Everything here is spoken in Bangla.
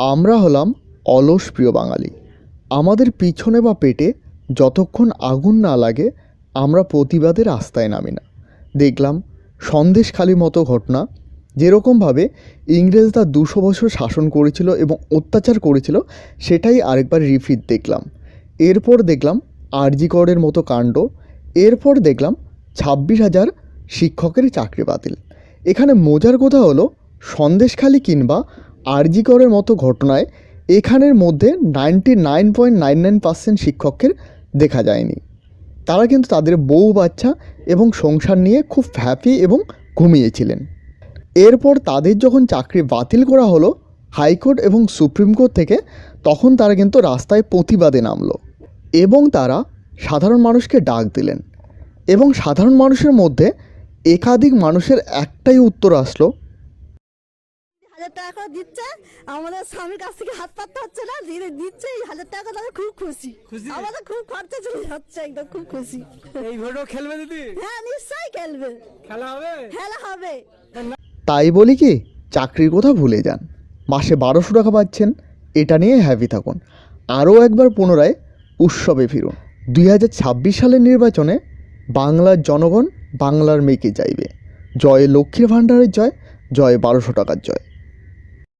আমরা হলাম অলস প্রিয় বাঙালি। আমাদের পিছনে বা পেটে যতক্ষণ আগুন না লাগে আমরা প্রতিবাদের রাস্তায় নামি না। দেখলাম সন্দেশখালির মতো ঘটনা, যেরকমভাবে ইংরেজরা 200 বছর শাসন করেছিল এবং অত্যাচার করেছিল, সেটাই আরেকবার রিপিট দেখলাম। এরপর দেখলাম আরজি করের মতো কাণ্ড। এরপর দেখলাম 26,000 শিক্ষকের চাকরি বাতিল। এখানে মজার কথা হলো, সন্দেশখালি কিংবা আরজি করের মতো ঘটনায় এখানের মধ্যে 99.99% শিক্ষকের দেখা যায়নি। তারা কিন্তু তাদের বউ বাচ্চা এবং সংসার নিয়ে খুব হ্যাপি এবং ঘুমিয়েছিলেন। এরপর তাদের যখন চাকরি বাতিল করা হলো হাইকোর্ট এবং সুপ্রিম কোর্ট থেকে, তখন তারা কিন্তু রাস্তায় প্রতিবাদে নামলো এবং তারা সাধারণ মানুষকে ডাক দিলেন। এবং সাধারণ মানুষের মধ্যে একাধিক মানুষের একটাই উত্তর আসলো, 1,000 টাকা করে দিচ্ছে, আমাদের স্বামীর কাছ থেকে হাত পাততে হচ্ছে না, দিচ্ছে এই 1,000 টাকা, তাদের খুব খুশি। আমাদের খুব খরচা চলে যাচ্ছে, একদম খুব খুশি। এই ভোটও খেলবে দিদি? হ্যাঁ, নিশ্চয়ই খেলবে, খেলা হবে, খেলা হবে। তাই বলি কি চাকরির কথা ভুলে যান, মাসে 1200 টাকা পাচ্ছেন, এটা নিয়ে হ্যাপি থাকুন। আরও একবার পুনরায় উৎসবে ফিরুন। 2026 সালের নির্বাচনে বাংলার জনগণ বাংলার মেয়েকে চাইবে। জয় লক্ষ্মীর ভাণ্ডারের জয়, জয় 1200 টাকার জয়।